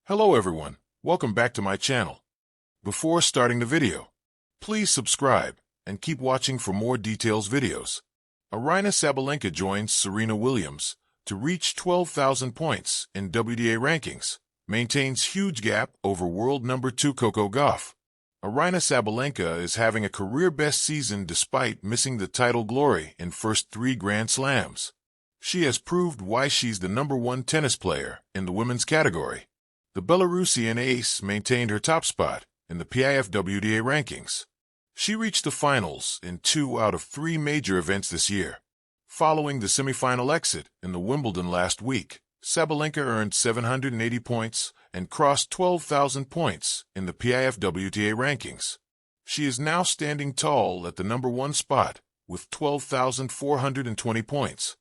Hello everyone, welcome back to my channel. Before starting the video, please subscribe and keep watching for more details videos. Aryna Sabalenka joins Serena Williams to reach 12,000 points in WTA rankings, maintains huge gap over world number 2 Coco Gauff. Aryna Sabalenka is having a career-best season despite missing the title glory in first 3 Grand Slams. She has proved why she's the #1 tennis player in the women's category. The Belarusian ace maintained her top spot in the PIF WTA rankings. She reached the finals in 2 out of 3 major events this year. Following the semifinal exit in the Wimbledon last week, Sabalenka earned 780 points and crossed 12,000 points in the PIF WTA rankings. She is now standing tall at the #1 spot with 12,420 points.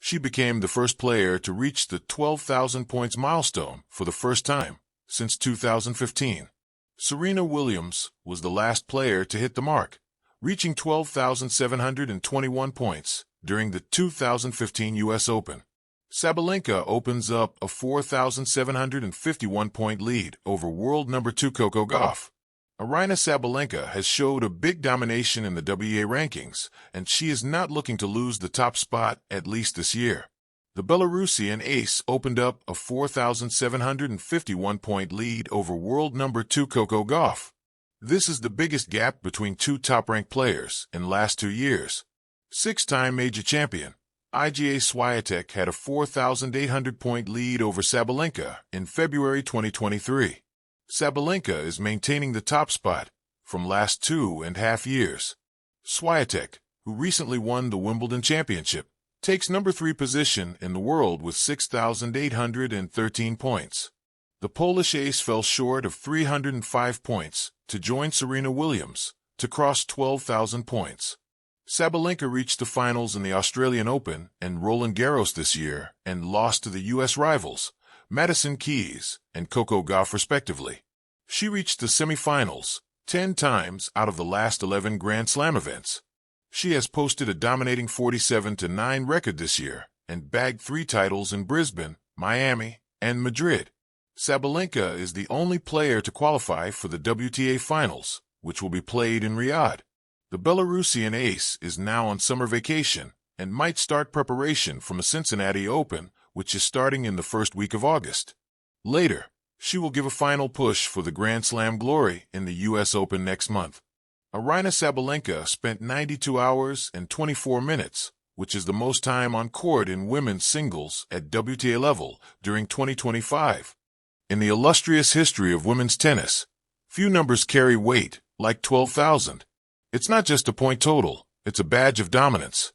She became the first player to reach the 12,000 points milestone for the first time since 2015. Serena Williams was the last player to hit the mark, reaching 12,721 points during the 2015 U.S. Open. Sabalenka opens up a 4,751-point lead over world number 2 Coco Gauff. Aryna Sabalenka has showed a big domination in the WTA rankings, and she is not looking to lose the top spot at least this year. The Belarusian ace opened up a 4,751-point lead over world number 2 Coco Gauff. This is the biggest gap between 2 top-ranked players in the last 2 years. 6-time major champion Iga Swiatek had a 4,800-point lead over Sabalenka in February 2023. Sabalenka is maintaining the top spot from last 2.5 years. Swiatek, who recently won the Wimbledon Championship, takes #3 position in the world with 6,813 points. The Polish ace fell short of 305 points to join Serena Williams to cross 12,000 points. Sabalenka reached the finals in the Australian Open and Roland Garros this year and lost to the U.S. rivals Madison Keys and Coco Gauff respectively. She reached the semifinals 10 times out of the last 11 Grand Slam events. She has posted a dominating 47-9 record this year and bagged 3 titles in Brisbane, Miami, and Madrid. Sabalenka is the only player to qualify for the WTA Finals, which will be played in Riyadh. The Belarusian ace is now on summer vacation and might start preparation from a Cincinnati Open, which is starting in the first week of August. Later, she will give a final push for the Grand Slam glory in the U.S. Open next month. Aryna Sabalenka spent 92 hours and 24 minutes, which is the most time on court in women's singles at WTA level during 2025. In the illustrious history of women's tennis, few numbers carry weight like 12,000. It's not just a point total, it's a badge of dominance.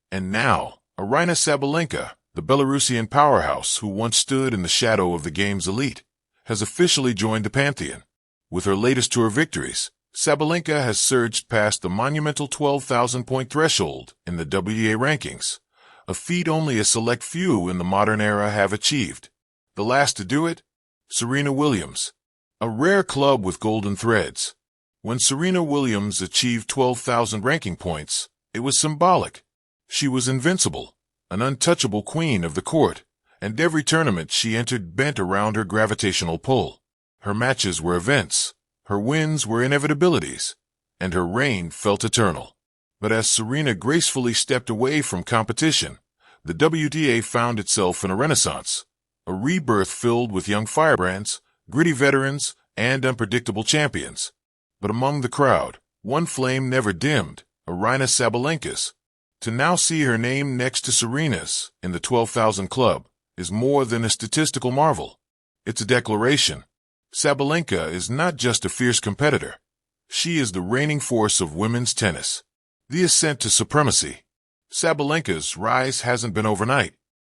And now, Aryna Sabalenka, the Belarusian powerhouse who once stood in the shadow of the game's elite, has officially joined the pantheon. With her latest tour victories, Sabalenka has surged past the monumental 12,000-point threshold in the WTA rankings, a feat only a select few in the modern era have achieved. The last to do it? Serena Williams. A rare club with golden threads. When Serena Williams achieved 12,000 ranking points, it was symbolic. She was invincible, an untouchable queen of the court, and every tournament she entered bent around her gravitational pull. Her matches were events, her wins were inevitabilities, and her reign felt eternal. But as Serena gracefully stepped away from competition, the WTA found itself in a renaissance, a rebirth filled with young firebrands, gritty veterans, and unpredictable champions. But among the crowd, one flame never dimmed, Aryna Sabalenka's. To now see her name next to Serena's in the 12,000 club is more than a statistical marvel. It's a declaration. Sabalenka is not just a fierce competitor. She is the reigning force of women's tennis. The ascent to supremacy. Sabalenka's rise hasn't been overnight.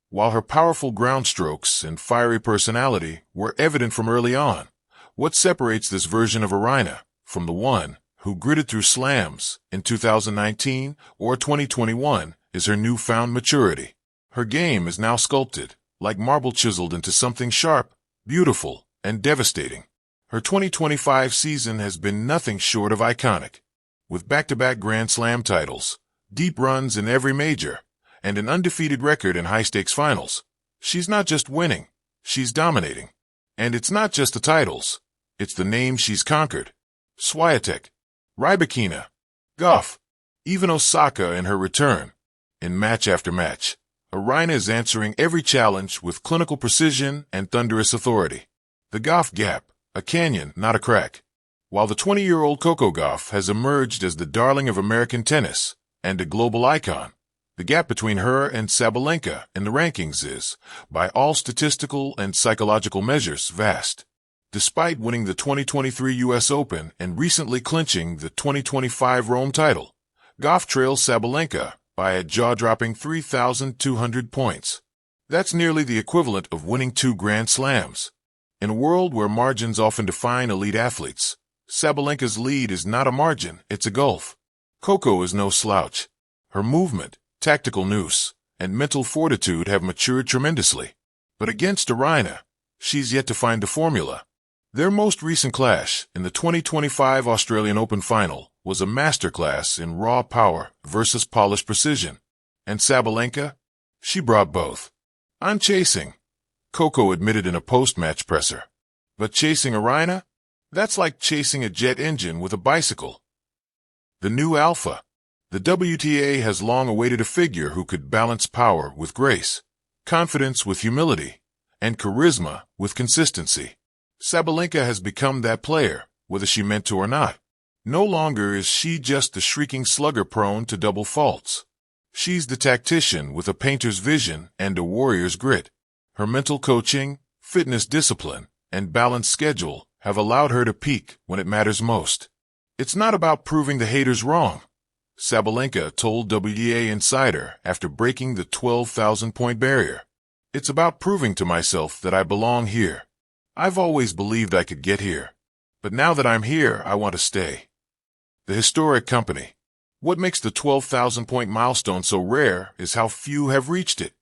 While her powerful ground strokes and fiery personality were evident from early on, what separates this version of Aryna from the one who gritted through slams in 2019 or 2021 is her newfound maturity. Her game is now sculpted, like marble chiseled into something sharp, beautiful, and devastating. Her 2025 season has been nothing short of iconic. With back-to-back Grand Slam titles, deep runs in every major, and an undefeated record in high-stakes finals, she's not just winning, she's dominating. And it's not just the titles. It's the names she's conquered. Swiatek, Rybakina, Gauff, even Osaka in her return. In match after match, Aryna is answering every challenge with clinical precision and thunderous authority. The Gauff gap, a canyon, not a crack. While the 20-year-old Coco Gauff has emerged as the darling of American tennis and a global icon, the gap between her and Sabalenka in the rankings is, by all statistical and psychological measures, vast. Despite winning the 2023 U.S. Open and recently clinching the 2025 Rome title, Gauff trails Sabalenka by a jaw-dropping 3,200 points. That's nearly the equivalent of winning 2 Grand Slams. In a world where margins often define elite athletes, Sabalenka's lead is not a margin, it's a gulf. Coco is no slouch. Her movement, tactical nous, and mental fortitude have matured tremendously. But against Aryna, she's yet to find the formula. Their most recent clash in the 2025 Australian Open final was a masterclass in raw power versus polished precision. And Sabalenka? She brought both. "I'm chasing," Coco admitted in a post-match presser. But chasing Aryna? That's like chasing a jet engine with a bicycle. The new alpha. The WTA has long awaited a figure who could balance power with grace, confidence with humility, and charisma with consistency. Sabalenka has become that player, whether she meant to or not. No longer is she just the shrieking slugger prone to double faults. She's the tactician with a painter's vision and a warrior's grit. Her mental coaching, fitness discipline, and balanced schedule have allowed her to peak when it matters most. It's not about proving the haters wrong, Sabalenka told WTA Insider after breaking the 12,000-point barrier. It's about proving to myself that I belong here. I've always believed I could get here. But now that I'm here, I want to stay. The historic company. What makes the 12,000-point milestone so rare is how few have reached it.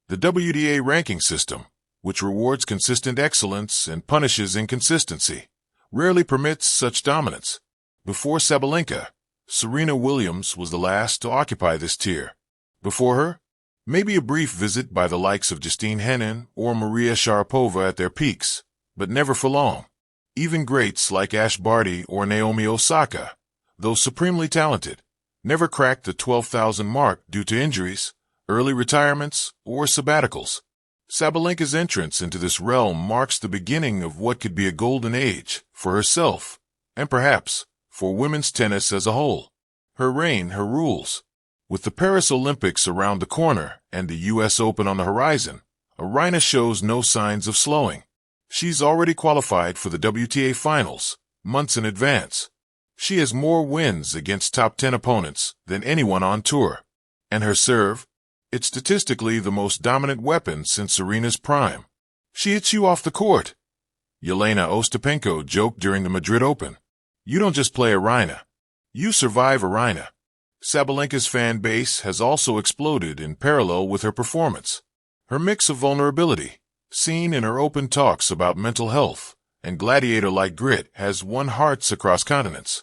The WTA ranking system, which rewards consistent excellence and punishes inconsistency, rarely permits such dominance. Before Sabalenka, Serena Williams was the last to occupy this tier. Before her, maybe a brief visit by the likes of Justine Henin or Maria Sharapova at their peaks, but never for long. Even greats like Ash Barty or Naomi Osaka, though supremely talented, never cracked the 12,000 mark due to injuries, early retirements, or sabbaticals. Sabalenka's entrance into this realm marks the beginning of what could be a golden age for herself, and perhaps for women's tennis as a whole. Her reign, her rules. With the Paris Olympics around the corner and the U.S. Open on the horizon, Aryna shows no signs of slowing. She's already qualified for the WTA finals, months in advance. She has more wins against top 10 opponents than anyone on tour. And her serve? It's statistically the most dominant weapon since Serena's prime. She hits you off the court. Yelena Ostapenko joked during the Madrid Open. You don't just play Aryna. You survive Aryna. Sabalenka's fan base has also exploded in parallel with her performance. Her mix of vulnerability, seen in her open talks about mental health, and gladiator-like grit has won hearts across continents.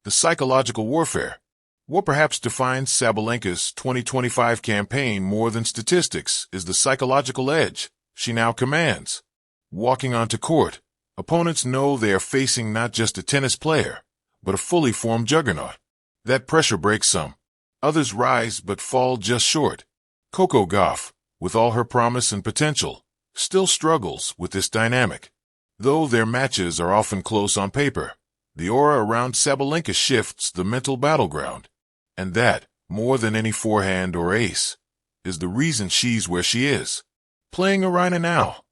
The psychological warfare. What perhaps defines Sabalenka's 2025 campaign more than statistics is the psychological edge she now commands. Walking onto court, opponents know they are facing not just a tennis player, but a fully formed juggernaut. That pressure breaks some. Others rise but fall just short. Coco Gauff, with all her promise and potential, still struggles with this dynamic. Though their matches are often close on paper, the aura around Sabalenka shifts the mental battleground. And that, more than any forehand or ace, is the reason she's where she is. Playing Aryna now,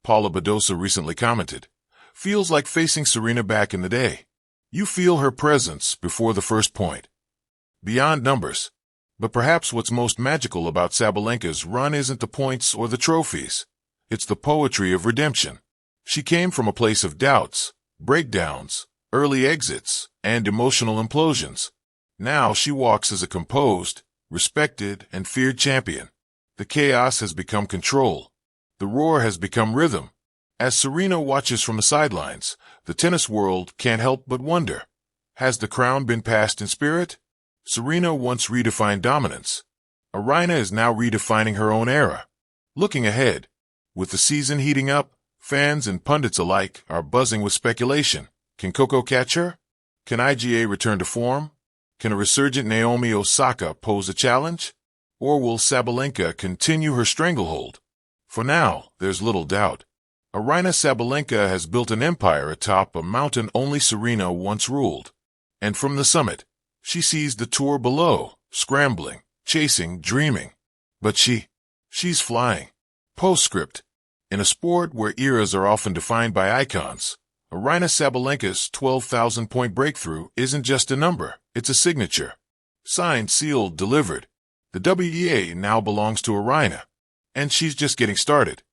Paula Badosa recently commented, feels like facing Serena back in the day. You feel her presence before the first point. Beyond numbers. But perhaps what's most magical about Sabalenka's run isn't the points or the trophies. It's the poetry of redemption. She came from a place of doubts, breakdowns, early exits, and emotional implosions. Now she walks as a composed, respected, and feared champion. The chaos has become control. The roar has become rhythm. As Serena watches from the sidelines, the tennis world can't help but wonder, has the crown been passed in spirit? Serena once redefined dominance. Aryna is now redefining her own era. Looking ahead, with the season heating up, Fans and pundits alike are buzzing with speculation. Can Coco catch her? Can IGA return to form? Can a resurgent Naomi Osaka pose a challenge? Or will Sabalenka continue her stranglehold? For now, there's little doubt. Aryna Sabalenka has built an empire atop a mountain only Serena once ruled. And from the summit, she sees the tour below, scrambling, chasing, dreaming. But she's flying. Postscript. In a sport where eras are often defined by icons, Aryna Sabalenka's 12,000-point breakthrough isn't just a number, it's a signature. Signed, sealed, delivered. The WTA now belongs to Aryna. And she's just getting started.